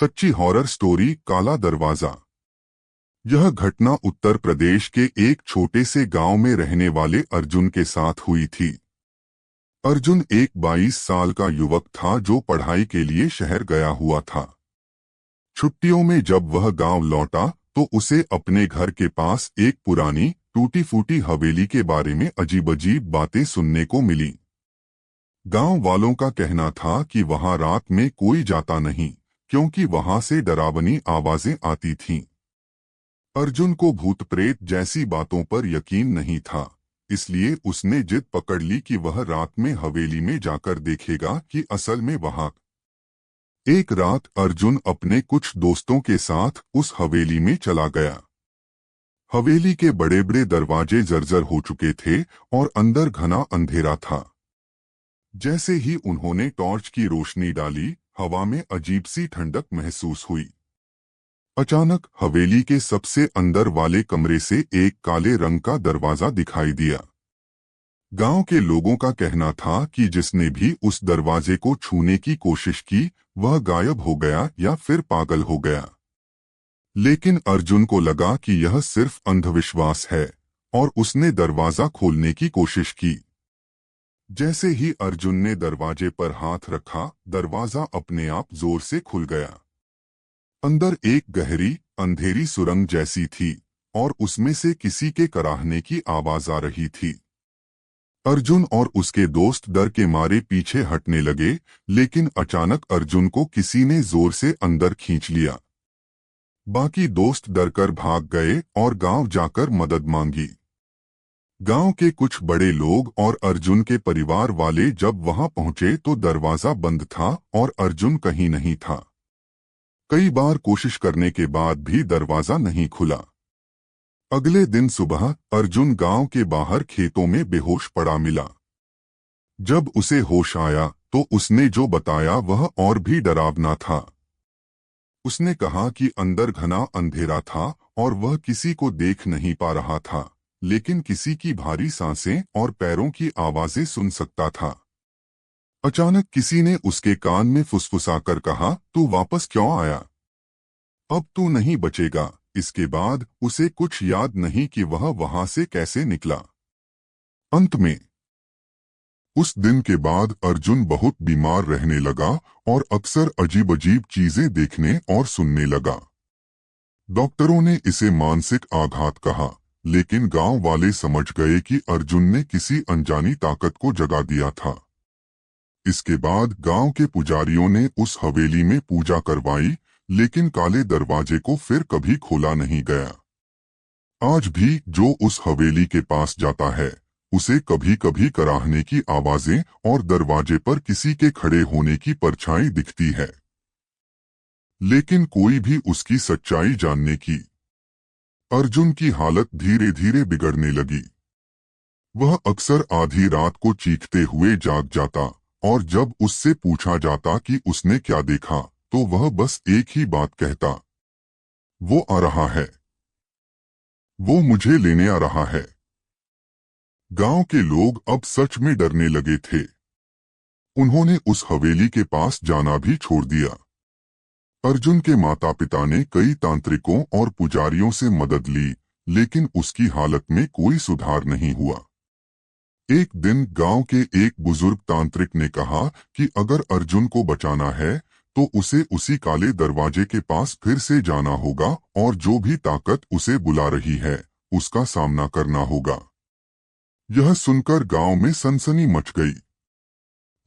सच्ची horror story काला दरवाजा। यह घटना उत्तर प्रदेश के एक छोटे से गांव में रहने वाले अर्जुन के साथ हुई थी। अर्जुन एक 22 साल का युवक था जो पढ़ाई के लिए शहर गया हुआ था। छुट्टियों में जब वह गांव लौटा तो उसे अपने घर के पास एक पुरानी टूटी फूटी हवेली के बारे में अजीब-अजीब बातें सुनने को मिली। गांव वालों का कहना था कि वहां रात में कोई जाता नहीं, क्योंकि वहां से डरावनी आवाजें आती थीं। अर्जुन को भूत प्रेत जैसी बातों पर यकीन नहीं था, इसलिए उसने जिद पकड़ ली कि वह रात में हवेली में जाकर देखेगा कि असल में वहां। एक रात अर्जुन अपने कुछ दोस्तों के साथ उस हवेली में चला गया। हवेली के बड़े बड़े दरवाजे जर्जर हो चुके थे और अंदर घना अंधेरा था। जैसे ही उन्होंने टॉर्च की रोशनी डाली, हवा में अजीब सी ठंडक महसूस हुई। अचानक हवेली के सबसे अंदर वाले कमरे से एक काले रंग का दरवाजा दिखाई दिया। गांव के लोगों का कहना था कि जिसने भी उस दरवाजे को छूने की कोशिश की, वह गायब हो गया या फिर पागल हो गया। लेकिन अर्जुन को लगा कि यह सिर्फ अंधविश्वास है और उसने दरवाजा खोलने की कोशिश की। जैसे ही अर्जुन ने दरवाजे पर हाथ रखा, दरवाजा अपने आप जोर से खुल गया। अंदर एक गहरी अंधेरी सुरंग जैसी थी और उसमें से किसी के कराहने की आवाज आ रही थी। अर्जुन और उसके दोस्त डर के मारे पीछे हटने लगे, लेकिन अचानक अर्जुन को किसी ने जोर से अंदर खींच लिया। बाकी दोस्त डरकर भाग गए और गांव जाकर मदद मांगी। गांव के कुछ बड़े लोग और अर्जुन के परिवार वाले जब वहां पहुंचे तो दरवाजा बंद था और अर्जुन कहीं नहीं था। कई बार कोशिश करने के बाद भी दरवाजा नहीं खुला। अगले दिन सुबह अर्जुन गांव के बाहर खेतों में बेहोश पड़ा मिला। जब उसे होश आया तो उसने जो बताया वह और भी डरावना था। उसने कहा कि अंदर घना अंधेरा था और वह किसी को देख नहीं पा रहा था, लेकिन किसी की भारी सांसें और पैरों की आवाजें सुन सकता था। अचानक किसी ने उसके कान में फुसफुसाकर कहा, तू वापस क्यों आया? अब तू नहीं बचेगा। इसके बाद उसे कुछ याद नहीं कि वह वहां से कैसे निकला। अंत में उस दिन के बाद अर्जुन बहुत बीमार रहने लगा और अक्सर अजीब-अजीब चीजें देखने और सुनने लगा। डॉक्टरों ने इसे मानसिक आघात कहा, लेकिन गांव वाले समझ गए कि अर्जुन ने किसी अनजानी ताकत को जगा दिया था। इसके बाद गांव के पुजारियों ने उस हवेली में पूजा करवाई, लेकिन काले दरवाजे को फिर कभी खोला नहीं गया। आज भी जो उस हवेली के पास जाता है, उसे कभी कभी कराहने की आवाजें और दरवाजे पर किसी के खड़े होने की परछाई दिखती है, लेकिन कोई भी उसकी सच्चाई जानने की। अर्जुन की हालत धीरे धीरे बिगड़ने लगी। वह अक्सर आधी रात को चीखते हुए जाग जाता और जब उससे पूछा जाता कि उसने क्या देखा, तो वह बस एक ही बात कहता, वो आ रहा है, वो मुझे लेने आ रहा है। गांव के लोग अब सच में डरने लगे थे। उन्होंने उस हवेली के पास जाना भी छोड़ दिया। अर्जुन के माता पिता ने कई तांत्रिकों और पुजारियों से मदद ली, लेकिन उसकी हालत में कोई सुधार नहीं हुआ। एक दिन गांव के एक बुजुर्ग तांत्रिक ने कहा कि अगर अर्जुन को बचाना है तो उसे उसी काले दरवाजे के पास फिर से जाना होगा और जो भी ताकत उसे बुला रही है, उसका सामना करना होगा। यह सुनकर गांव में सनसनी मच गई,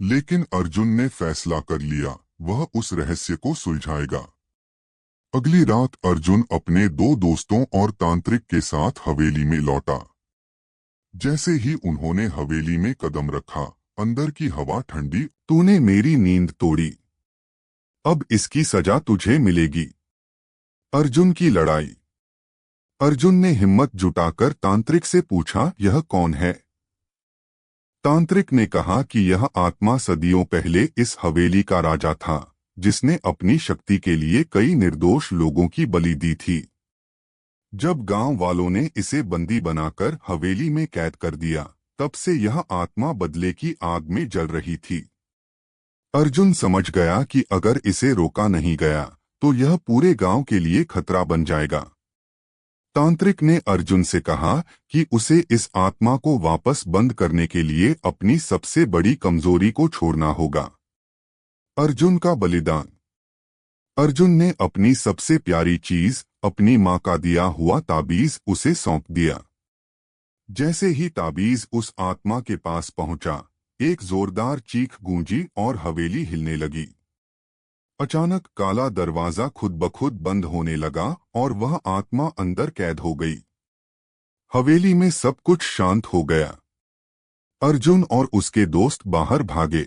लेकिन अर्जुन ने फैसला कर लिया, वह उस रहस्य को सुलझाएगा। अगली रात अर्जुन अपने दो दोस्तों और तांत्रिक के साथ हवेली में लौटा। जैसे ही उन्होंने हवेली में कदम रखा, अंदर की हवा ठंडी। तूने मेरी नींद तोड़ी, अब इसकी सजा तुझे मिलेगी। अर्जुन की लड़ाई। अर्जुन ने हिम्मत जुटाकर तांत्रिक से पूछा, यह कौन है? तांत्रिक ने कहा कि यह आत्मा सदियों पहले इस हवेली का राजा था, जिसने अपनी शक्ति के लिए कई निर्दोष लोगों की बलि दी थी। जब गांव वालों ने इसे बंदी बनाकर हवेली में कैद कर दिया, तब से यह आत्मा बदले की आग में जल रही थी। अर्जुन समझ गया कि अगर इसे रोका नहीं गया तो यह पूरे गांव के लिए खतरा बन जाएगा। तांत्रिक ने अर्जुन से कहा कि उसे इस आत्मा को वापस बंद करने के लिए अपनी सबसे बड़ी कमजोरी को छोड़ना होगा। अर्जुन का बलिदान। अर्जुन ने अपनी सबसे प्यारी चीज, अपनी मां का दिया हुआ ताबीज उसे सौंप दिया। जैसे ही ताबीज उस आत्मा के पास पहुंचा, एक जोरदार चीख गूंजी और हवेली हिलने लगी। अचानक काला दरवाजा खुद ब खुद बंद होने लगा और वह आत्मा अंदर कैद हो गई। हवेली में सब कुछ शांत हो गया। अर्जुन और उसके दोस्त बाहर भागे।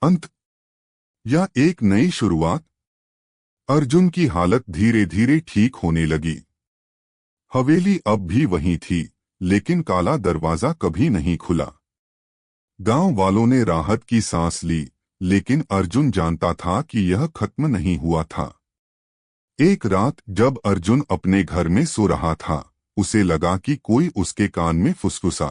अंत या एक नई शुरुआत। अर्जुन की हालत धीरे धीरे ठीक होने लगी। हवेली अब भी वहीं थी, लेकिन काला दरवाजा कभी नहीं खुला। गांव वालों ने राहत की सांस ली, लेकिन अर्जुन जानता था कि यह खत्म नहीं हुआ था। एक रात जब अर्जुन अपने घर में सो रहा था, उसे लगा कि कोई उसके कान में फुसफुसा।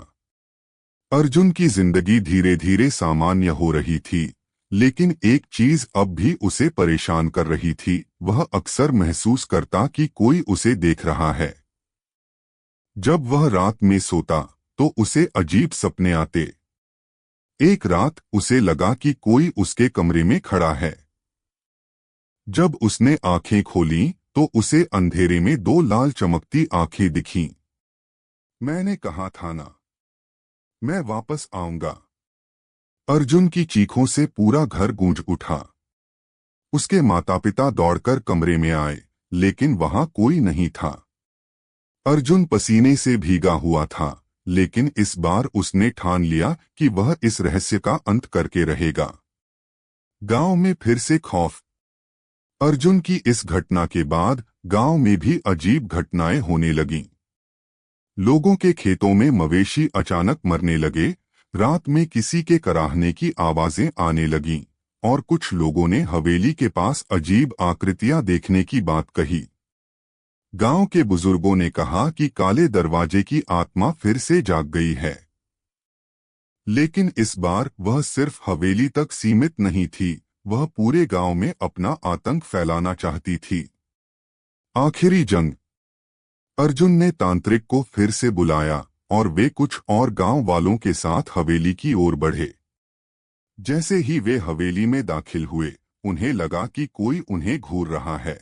अर्जुन की जिंदगी धीरे धीरे सामान्य हो रही थी, लेकिन एक चीज अब भी उसे परेशान कर रही थी। वह अक्सर महसूस करता कि कोई उसे देख रहा है। जब वह रात में सोता तो उसे अजीब सपने आते। एक रात उसे लगा कि कोई उसके कमरे में खड़ा है। जब उसने आंखें खोलीं तो उसे अंधेरे में दो लाल चमकती आंखें दिखीं। मैंने कहा था ना, मैं वापस आऊंगा। अर्जुन की चीखों से पूरा घर गूंज उठा। उसके माता पिता दौड़कर कमरे में आए, लेकिन वहां कोई नहीं था। अर्जुन पसीने से भीगा हुआ था, लेकिन इस बार उसने ठान लिया कि वह इस रहस्य का अंत करके रहेगा। गांव में फिर से खौफ। अर्जुन की इस घटना के बाद गांव में भी अजीब घटनाएं होने लगीं। लोगों के खेतों में मवेशी अचानक मरने लगे, रात में किसी के कराहने की आवाजें आने लगीं, और कुछ लोगों ने हवेली के पास अजीब आकृतियां देखने की बात कही। गांव के बुजुर्गों ने कहा कि काले दरवाजे की आत्मा फिर से जाग गई है। लेकिन इस बार वह सिर्फ हवेली तक सीमित नहीं थी, वह पूरे गांव में अपना आतंक फैलाना चाहती थी। आखिरी जंग। अर्जुन ने तांत्रिक को फिर से बुलाया और वे कुछ और गांव वालों के साथ हवेली की ओर बढ़े। जैसे ही वे हवेली में दाखिल हुए, उन्हें लगा कि कोई उन्हें घूर रहा है।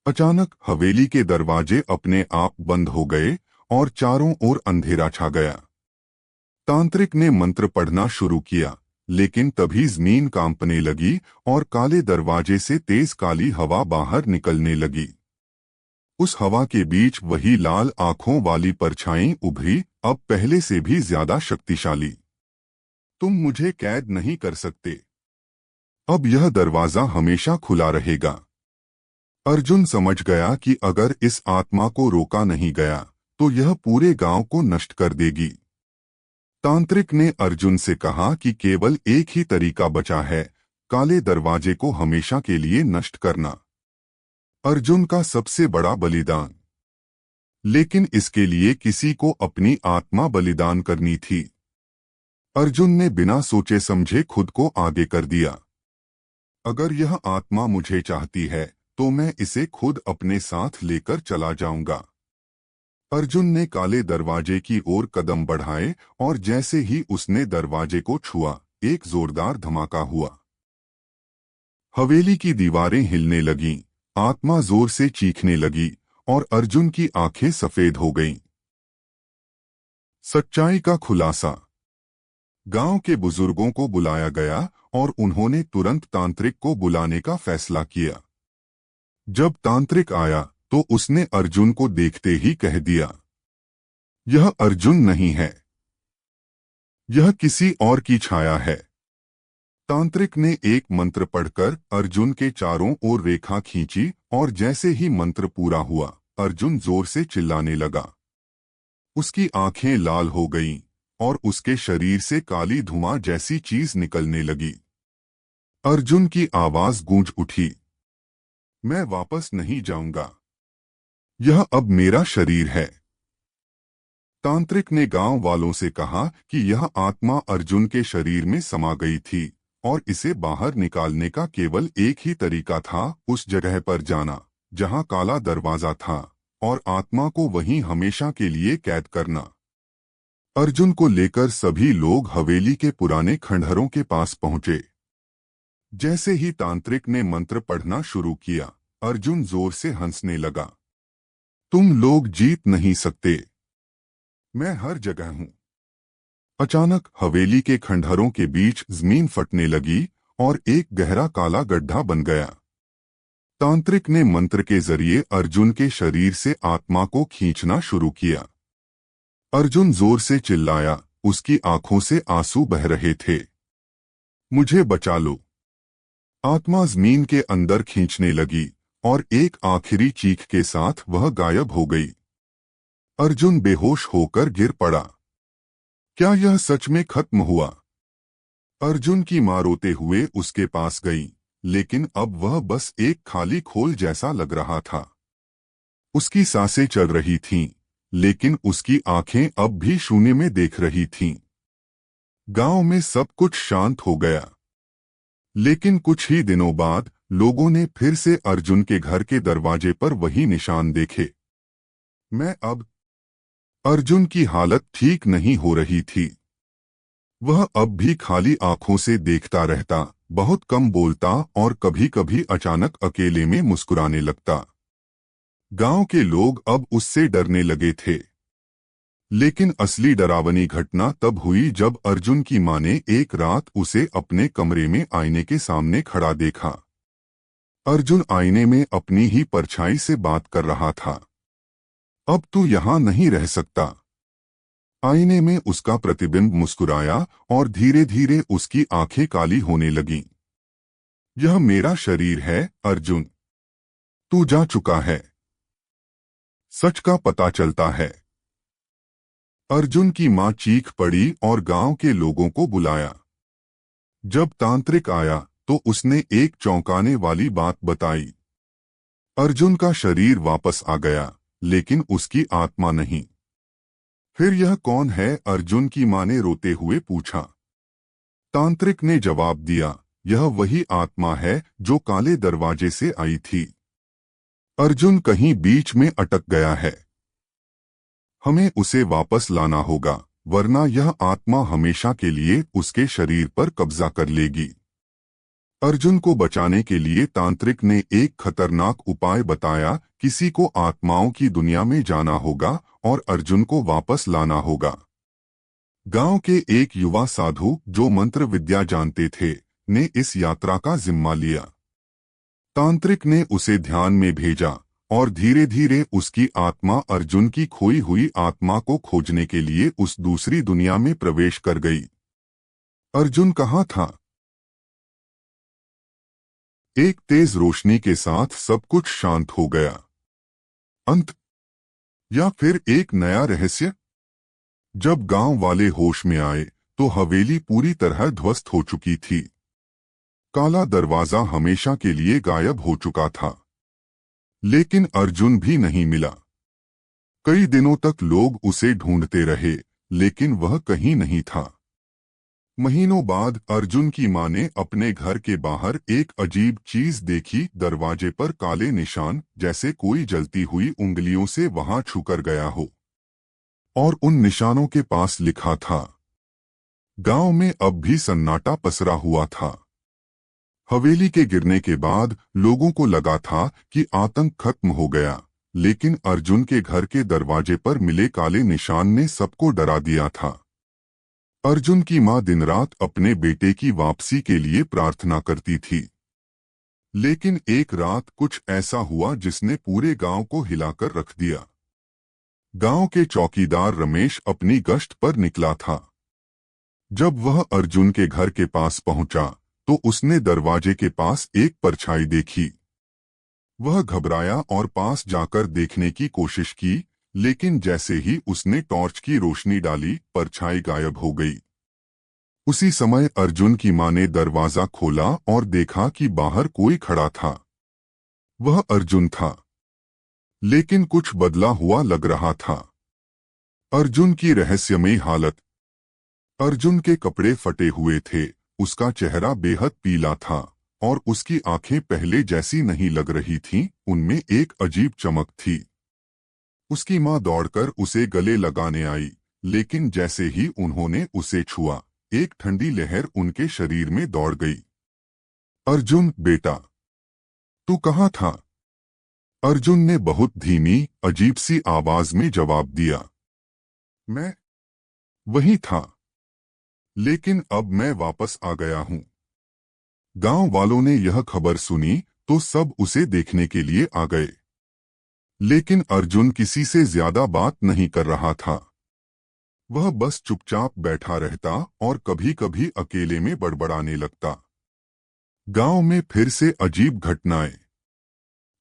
अचानक हवेली के दरवाजे अपने आप बंद हो गए और चारों ओर अंधेरा छा गया। तांत्रिक ने मंत्र पढ़ना शुरू किया, लेकिन तभी जमीन कांपने लगी और काले दरवाजे से तेज काली हवा बाहर निकलने लगी। उस हवा के बीच वही लाल आंखों वाली परछाई उभरी, अब पहले से भी ज्यादा शक्तिशाली। तुम मुझे कैद नहीं कर सकते। अब यह दरवाजा हमेशा खुला रहेगा। अर्जुन समझ गया कि अगर इस आत्मा को रोका नहीं गया तो यह पूरे गांव को नष्ट कर देगी। तांत्रिक ने अर्जुन से कहा कि केवल एक ही तरीका बचा है, काले दरवाजे को हमेशा के लिए नष्ट करना। अर्जुन का सबसे बड़ा बलिदान। लेकिन इसके लिए किसी को अपनी आत्मा बलिदान करनी थी। अर्जुन ने बिना सोचे समझे खुद को आगे कर दिया। अगर यह आत्मा मुझे चाहती है तो मैं इसे खुद अपने साथ लेकर चला जाऊंगा। अर्जुन ने काले दरवाजे की ओर कदम बढ़ाए और जैसे ही उसने दरवाजे को छुआ, एक जोरदार धमाका हुआ। हवेली की दीवारें हिलने लगीं, आत्मा जोर से चीखने लगी और अर्जुन की आंखें सफेद हो गईं। सच्चाई का खुलासा। गांव के बुजुर्गों को बुलाया गया और उन्होंने तुरंत तांत्रिक को बुलाने का फैसला किया। जब तांत्रिक आया तो उसने अर्जुन को देखते ही कह दिया, यह अर्जुन नहीं है, यह किसी और की छाया है। तांत्रिक ने एक मंत्र पढ़कर अर्जुन के चारों ओर रेखा खींची और जैसे ही मंत्र पूरा हुआ, अर्जुन जोर से चिल्लाने लगा। उसकी आंखें लाल हो गईं और उसके शरीर से काली धुआं जैसी चीज निकलने लगी। अर्जुन की आवाज गूंज उठी, मैं वापस नहीं जाऊंगा, यह अब मेरा शरीर है। तांत्रिक ने गांव वालों से कहा कि यह आत्मा अर्जुन के शरीर में समा गई थी और इसे बाहर निकालने का केवल एक ही तरीका था, उस जगह पर जाना जहां काला दरवाजा था और आत्मा को वहीं हमेशा के लिए कैद करना। अर्जुन को लेकर सभी लोग हवेली के पुराने खंडहरों के पास पहुंचे। जैसे ही तांत्रिक ने मंत्र पढ़ना शुरू किया, अर्जुन जोर से हंसने लगा। तुम लोग जीत नहीं सकते, मैं हर जगह हूं। अचानक हवेली के खंडहरों के बीच जमीन फटने लगी और एक गहरा काला गड्ढा बन गया। तांत्रिक ने मंत्र के जरिए अर्जुन के शरीर से आत्मा को खींचना शुरू किया। अर्जुन जोर से चिल्लाया, उसकी आंखों से आंसू बह रहे थे। मुझे बचा लो। आत्मा जमीन के अंदर खींचने लगी और एक आखिरी चीख के साथ वह गायब हो गई। अर्जुन बेहोश होकर गिर पड़ा। क्या यह सच में खत्म हुआ? अर्जुन की मां रोते हुए उसके पास गई, लेकिन अब वह बस एक खाली खोल जैसा लग रहा था। उसकी सांसें चल रही थीं, लेकिन उसकी आंखें अब भी शून्य में देख रही थीं। गांव में सब कुछ शांत हो गया। लेकिन कुछ ही दिनों बाद लोगों ने फिर से अर्जुन के घर के दरवाजे पर वही निशान देखे। अर्जुन की हालत ठीक नहीं हो रही थी। वह अब भी खाली आंखों से देखता रहता, बहुत कम बोलता और कभी-कभी अचानक अकेले में मुस्कुराने लगता। गांव के लोग अब उससे डरने लगे थे। लेकिन असली डरावनी घटना तब हुई जब अर्जुन की मां ने एक रात उसे अपने कमरे में आईने के सामने खड़ा देखा। अर्जुन आईने में अपनी ही परछाई से बात कर रहा था। अब तू यहां नहीं रह सकता। आईने में उसका प्रतिबिंब मुस्कुराया और धीरे धीरे उसकी आंखें काली होने लगीं। यह मेरा शरीर है अर्जुन, तू जा चुका है। सच का पता चलता है। अर्जुन की मां चीख पड़ी और गांव के लोगों को बुलाया। जब तांत्रिक आया तो उसने एक चौंकाने वाली बात बताई। अर्जुन का शरीर वापस आ गया, लेकिन उसकी आत्मा नहीं। फिर यह कौन है? अर्जुन की मां ने रोते हुए पूछा। तांत्रिक ने जवाब दिया, यह वही आत्मा है जो काले दरवाजे से आई थी। अर्जुन कहीं बीच में अटक गया है। हमें उसे वापस लाना होगा, वरना यह आत्मा हमेशा के लिए उसके शरीर पर कब्जा कर लेगी। अर्जुन को बचाने के लिए तांत्रिक ने एक खतरनाक उपाय बताया। किसी को आत्माओं की दुनिया में जाना होगा और अर्जुन को वापस लाना होगा। गांव के एक युवा साधु जो मंत्र विद्या जानते थे, ने इस यात्रा का जिम्मा लिया। तांत्रिक ने उसे ध्यान में भेजा और धीरे धीरे उसकी आत्मा अर्जुन की खोई हुई आत्मा को खोजने के लिए उस दूसरी दुनिया में प्रवेश कर गई। अर्जुन कहाँ था? एक तेज रोशनी के साथ सब कुछ शांत हो गया। अंत या फिर एक नया रहस्य? जब गांव वाले होश में आए तो हवेली पूरी तरह ध्वस्त हो चुकी थी। काला दरवाजा हमेशा के लिए गायब हो चुका था। लेकिन अर्जुन भी नहीं मिला। कई दिनों तक लोग उसे ढूंढते रहे, लेकिन वह कहीं नहीं था। महीनों बाद अर्जुन की मां ने अपने घर के बाहर एक अजीब चीज देखी। दरवाजे पर काले निशान, जैसे कोई जलती हुई उंगलियों से वहां छूकर गया हो। और उन निशानों के पास लिखा था। गांव में अब भी सन्नाटा पसरा हुआ था। हवेली के गिरने के बाद लोगों को लगा था कि आतंक खत्म हो गया, लेकिन अर्जुन के घर के दरवाजे पर मिले काले निशान ने सबको डरा दिया था। अर्जुन की मां दिन रात अपने बेटे की वापसी के लिए प्रार्थना करती थी। लेकिन एक रात कुछ ऐसा हुआ जिसने पूरे गांव को हिलाकर रख दिया। गांव के चौकीदार रमेश अपनी गश्त पर निकला था। जब वह अर्जुन के घर के पास पहुंचा तो उसने दरवाजे के पास एक परछाई देखी। वह घबराया और पास जाकर देखने की कोशिश की, लेकिन जैसे ही उसने टॉर्च की रोशनी डाली, परछाई गायब हो गई। उसी समय अर्जुन की मां ने दरवाजा खोला और देखा कि बाहर कोई खड़ा था। वह अर्जुन था, लेकिन कुछ बदला हुआ लग रहा था। अर्जुन की रहस्यमयी हालत। अर्जुन के कपड़े फटे हुए थे, उसका चेहरा बेहद पीला था और उसकी आंखें पहले जैसी नहीं लग रही थीं, उनमें एक अजीब चमक थी। उसकी मां दौड़कर उसे गले लगाने आई, लेकिन जैसे ही उन्होंने उसे छुआ, एक ठंडी लहर उनके शरीर में दौड़ गई। अर्जुन बेटा, तू कहाँ था? अर्जुन ने बहुत धीमी, अजीब सी आवाज में जवाब दिया। मैं वहीं था, लेकिन अब मैं वापस आ गया हूं। गांव वालों ने यह खबर सुनी तो सब उसे देखने के लिए आ गए, लेकिन अर्जुन किसी से ज्यादा बात नहीं कर रहा था। वह बस चुपचाप बैठा रहता और कभी-कभी अकेले में बड़बड़ाने लगता। गांव में फिर से अजीब घटनाएं।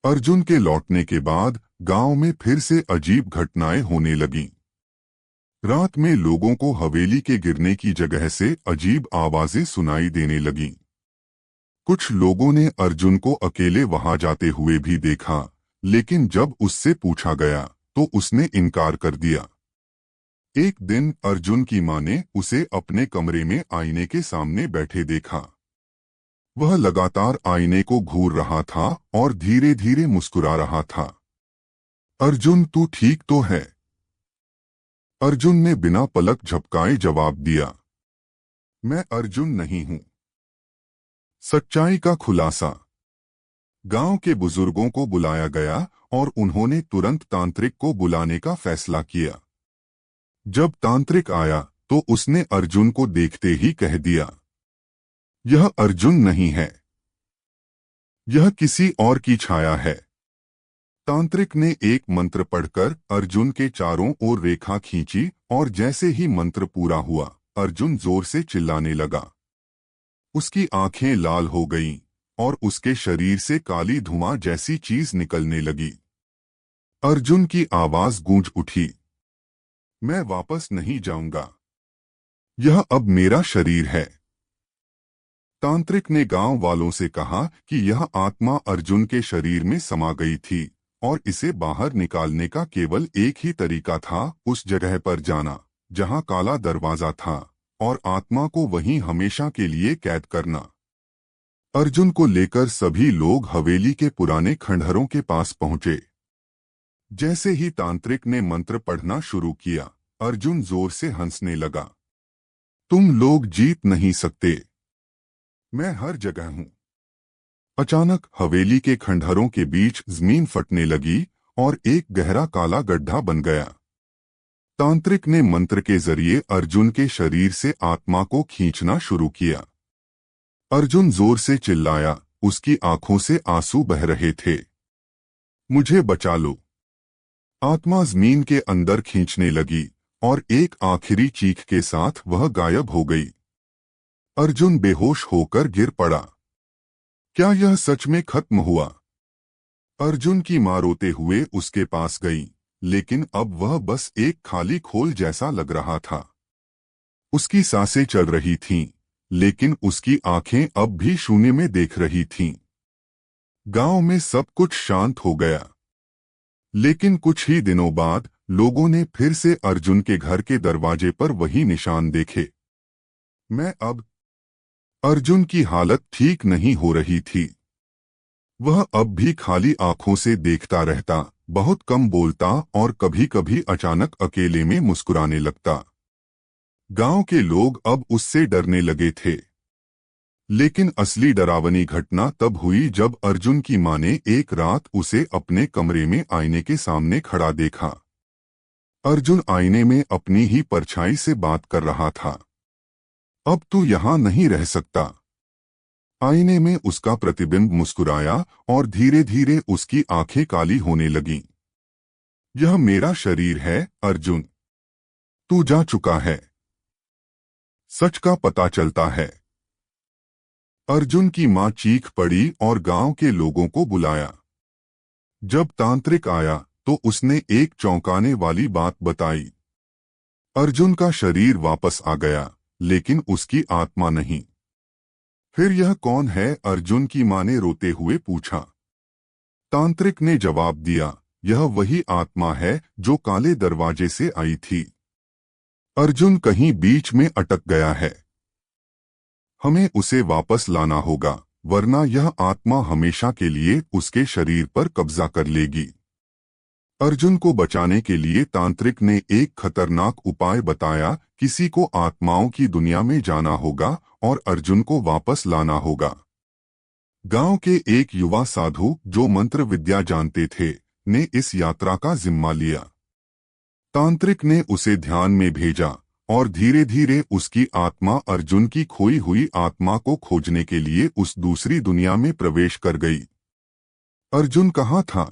अर्जुन के लौटने के बाद गांव में फिर से अजीब घटनाएं होने लगीं। रात में लोगों को हवेली के गिरने की जगह से अजीब आवाजें सुनाई देने लगीं। कुछ लोगों ने अर्जुन को अकेले वहां जाते हुए भी देखा, लेकिन जब उससे पूछा गया तो उसने इनकार कर दिया। एक दिन अर्जुन की मां ने उसे अपने कमरे में आईने के सामने बैठे देखा। वह लगातार आईने को घूर रहा था और धीरे धीरे मुस्कुरा रहा था। अर्जुन, तू ठीक तो है? अर्जुन ने बिना पलक झपकाए जवाब दिया। मैं अर्जुन नहीं हूं। सच्चाई का खुलासा। गांव के बुजुर्गों को बुलाया गया और उन्होंने तुरंत तांत्रिक को बुलाने का फैसला किया। जब तांत्रिक आया तो उसने अर्जुन को देखते ही कह दिया, यह अर्जुन नहीं है, यह किसी और की छाया है। तांत्रिक ने एक मंत्र पढ़कर अर्जुन के चारों ओर रेखा खींची और जैसे ही मंत्र पूरा हुआ, अर्जुन जोर से चिल्लाने लगा। उसकी आंखें लाल हो गईं और उसके शरीर से काली धुआं जैसी चीज निकलने लगी। अर्जुन की आवाज गूंज उठी, मैं वापस नहीं जाऊंगा, यह अब मेरा शरीर है। तांत्रिक ने गांव वालों से कहा कि यह आत्मा अर्जुन के शरीर में समा गई थी और इसे बाहर निकालने का केवल एक ही तरीका था, उस जगह पर जाना जहां काला दरवाजा था और आत्मा को वहीं हमेशा के लिए कैद करना। अर्जुन को लेकर सभी लोग हवेली के पुराने खंडहरों के पास पहुंचे। जैसे ही तांत्रिक ने मंत्र पढ़ना शुरू किया, अर्जुन जोर से हंसने लगा। तुम लोग जीत नहीं सकते, मैं हर जगह हूं। अचानक हवेली के खंडहरों के बीच जमीन फटने लगी और एक गहरा काला गड्ढा बन गया। तांत्रिक ने मंत्र के जरिए अर्जुन के शरीर से आत्मा को खींचना शुरू किया। अर्जुन जोर से चिल्लाया, उसकी आंखों से आंसू बह रहे थे। मुझे बचा लो। आत्मा जमीन के अंदर खींचने लगी और एक आखिरी चीख के साथ वह गायब हो गई। अर्जुन बेहोश होकर गिर पड़ा। क्या यह सच में खत्म हुआ? अर्जुन की मां रोते हुए उसके पास गई, लेकिन अब वह बस एक खाली खोल जैसा लग रहा था। उसकी सांसें चल रही थीं, लेकिन उसकी आंखें अब भी शून्य में देख रही थीं। गांव में सब कुछ शांत हो गया, लेकिन कुछ ही दिनों बाद लोगों ने फिर से अर्जुन के घर के दरवाजे पर वही निशान देखे। अर्जुन की हालत ठीक नहीं हो रही थी। वह अब भी खाली आंखों से देखता रहता, बहुत कम बोलता और कभी-कभी अचानक अकेले में मुस्कुराने लगता। गांव के लोग अब उससे डरने लगे थे। लेकिन असली डरावनी घटना तब हुई जब अर्जुन की मां ने एक रात उसे अपने कमरे में आईने के सामने खड़ा देखा। अर्जुन आईने में अपनी ही परछाई से बात कर रहा था। अब तू यहां नहीं रह सकता। आईने में उसका प्रतिबिंब मुस्कुराया और धीरे धीरे उसकी आंखें काली होने लगीं। यह मेरा शरीर है अर्जुन, तू जा चुका है। सच का पता चलता है। अर्जुन की मां चीख पड़ी और गांव के लोगों को बुलाया। जब तांत्रिक आया तो उसने एक चौंकाने वाली बात बताई। अर्जुन का शरीर वापस आ गया, लेकिन उसकी आत्मा नहीं। फिर यह कौन है? अर्जुन की मां ने रोते हुए पूछा। तांत्रिक ने जवाब दिया, यह वही आत्मा है जो काले दरवाजे से आई थी। अर्जुन कहीं बीच में अटक गया है। हमें उसे वापस लाना होगा, वरना यह आत्मा हमेशा के लिए उसके शरीर पर कब्जा कर लेगी। अर्जुन को बचाने के लिए तांत्रिक ने एक खतरनाक उपाय बताया। किसी को आत्माओं की दुनिया में जाना होगा और अर्जुन को वापस लाना होगा। गांव के एक युवा साधु जो मंत्र विद्या जानते थे, ने इस यात्रा का जिम्मा लिया। तांत्रिक ने उसे ध्यान में भेजा और धीरे धीरे उसकी आत्मा अर्जुन की खोई हुई आत्मा को खोजने के लिए उस दूसरी दुनिया में प्रवेश कर गई। अर्जुन कहाँ था?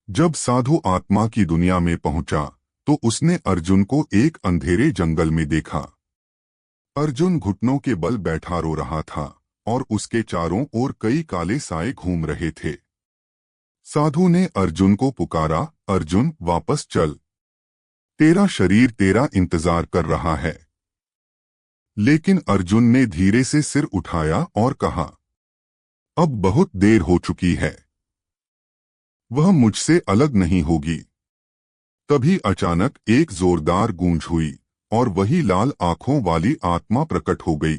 जब साधु आत्मा की दुनिया में पहुंचा तो उसने अर्जुन को एक अंधेरे जंगल में देखा। अर्जुन घुटनों के बल बैठा रो रहा था और उसके चारों ओर कई काले साए घूम रहे थे। साधु ने अर्जुन को पुकारा, अर्जुन वापस चल, तेरा शरीर तेरा इंतजार कर रहा है। लेकिन अर्जुन ने धीरे से सिर उठाया और कहा, अब बहुत देर हो चुकी है, वह मुझसे अलग नहीं होगी। तभी अचानक एक जोरदार गूंज हुई और वही लाल आंखों वाली आत्मा प्रकट हो गई।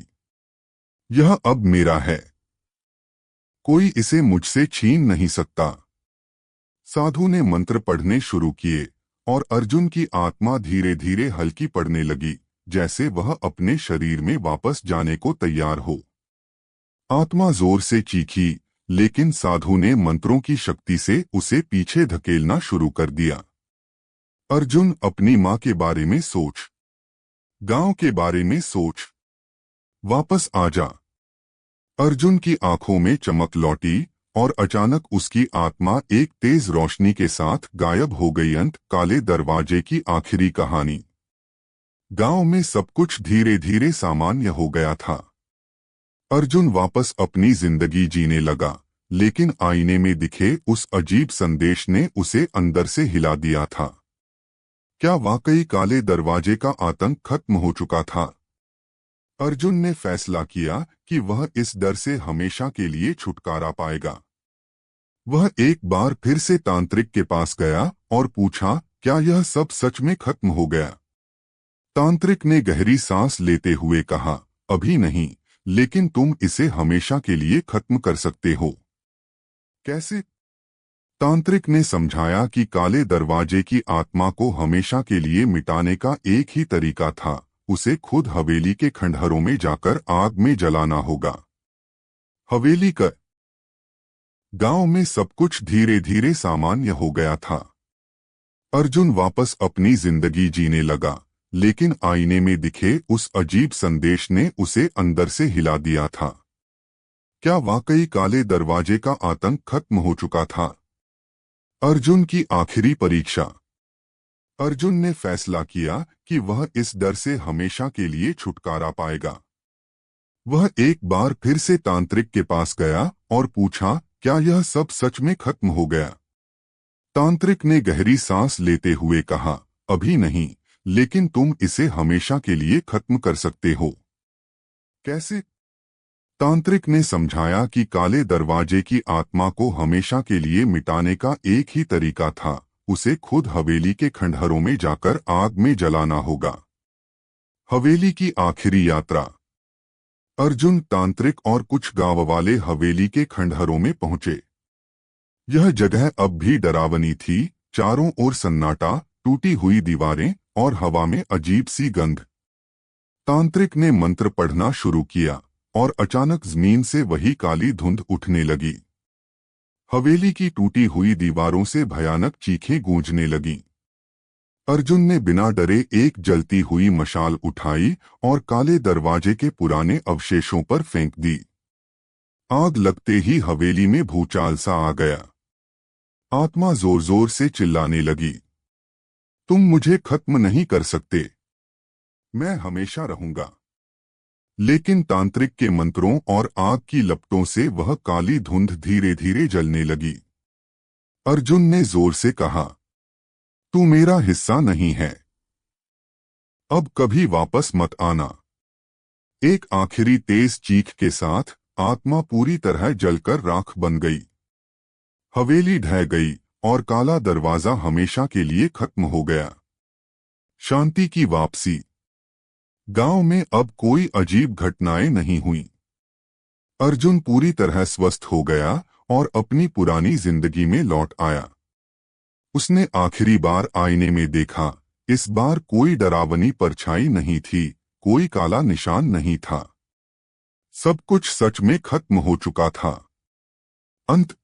यह अब मेरा है, कोई इसे मुझसे छीन नहीं सकता। साधु ने मंत्र पढ़ने शुरू किए और अर्जुन की आत्मा धीरे धीरे हल्की पड़ने लगी, जैसे वह अपने शरीर में वापस जाने को तैयार हो। आत्मा जोर से चीखी, लेकिन साधु ने मंत्रों की शक्ति से उसे पीछे धकेलना शुरू कर दिया। अर्जुन, अपनी माँ के बारे में सोच, गांव के बारे में सोच, वापस आ जा। अर्जुन की आंखों में चमक लौटी और अचानक उसकी आत्मा एक तेज रोशनी के साथ गायब हो गई। अंत काले दरवाजे की आखिरी कहानी। गांव में सब कुछ धीरे धीरे सामान्य हो गया था। अर्जुन वापस अपनी जिंदगी जीने लगा, लेकिन आईने में दिखे उस अजीब संदेश ने उसे अंदर से हिला दिया था। क्या वाकई काले दरवाजे का आतंक खत्म हो चुका था? अर्जुन ने फैसला किया कि वह इस डर से हमेशा के लिए छुटकारा पाएगा। वह एक बार फिर से तांत्रिक के पास गया और पूछा, क्या यह सब सच में खत्म हो गया? तांत्रिक ने गहरी सांस लेते हुए कहा, अभी नहीं, लेकिन तुम इसे हमेशा के लिए खत्म कर सकते हो। कैसे? तांत्रिक ने समझाया कि काले दरवाजे की आत्मा को हमेशा के लिए मिटाने का एक ही तरीका था, उसे खुद हवेली के खंडहरों में जाकर आग में जलाना होगा। हवेली का गांव में सब कुछ धीरे धीरे सामान्य हो गया था। अर्जुन वापस अपनी जिंदगी जीने लगा, लेकिन आईने में दिखे उस अजीब संदेश ने उसे अंदर से हिला दिया था। क्या वाकई काले दरवाजे का आतंक खत्म हो चुका था? अर्जुन की आखिरी परीक्षा। अर्जुन ने फैसला किया कि वह इस डर से हमेशा के लिए छुटकारा पाएगा। वह एक बार फिर से तांत्रिक के पास गया और पूछा, क्या यह सब सच में खत्म हो गया? तांत्रिक ने गहरी सांस लेते हुए कहा, अभी नहीं, लेकिन तुम इसे हमेशा के लिए खत्म कर सकते हो। कैसे? तांत्रिक ने समझाया कि काले दरवाजे की आत्मा को हमेशा के लिए मिटाने का एक ही तरीका था, उसे खुद हवेली के खंडहरों में जाकर आग में जलाना होगा। हवेली की आखिरी यात्रा। अर्जुन, तांत्रिक और कुछ गांव वाले हवेली के खंडहरों में पहुंचे। यह जगह अब भी डरावनी थी, चारों ओर सन्नाटा, टूटी हुई दीवारें और हवा में अजीब सी गंध। तांत्रिक ने मंत्र पढ़ना शुरू किया और अचानक जमीन से वही काली धुंध उठने लगी। हवेली की टूटी हुई दीवारों से भयानक चीखें गूंजने लगीं। अर्जुन ने बिना डरे एक जलती हुई मशाल उठाई और काले दरवाजे के पुराने अवशेषों पर फेंक दी। आग लगते ही हवेली में भूचाल सा आ गया। आत्मा जोर जोर से चिल्लाने लगी, तुम मुझे खत्म नहीं कर सकते, मैं हमेशा रहूंगा। लेकिन तांत्रिक के मंत्रों और आग की लपटों से वह काली धुंध धीरे धीरे जलने लगी। अर्जुन ने जोर से कहा, तू मेरा हिस्सा नहीं है, अब कभी वापस मत आना। एक आखिरी तेज चीख के साथ आत्मा पूरी तरह जलकर राख बन गई। हवेली ढह गई और काला दरवाजा हमेशा के लिए खत्म हो गया। शांति की वापसी। गांव में अब कोई अजीब घटनाएं नहीं हुई। अर्जुन पूरी तरह स्वस्थ हो गया और अपनी पुरानी जिंदगी में लौट आया। उसने आखिरी बार आईने में देखा। इस बार कोई डरावनी परछाई नहीं थी, कोई काला निशान नहीं था। सब कुछ सच में खत्म हो चुका था। अंत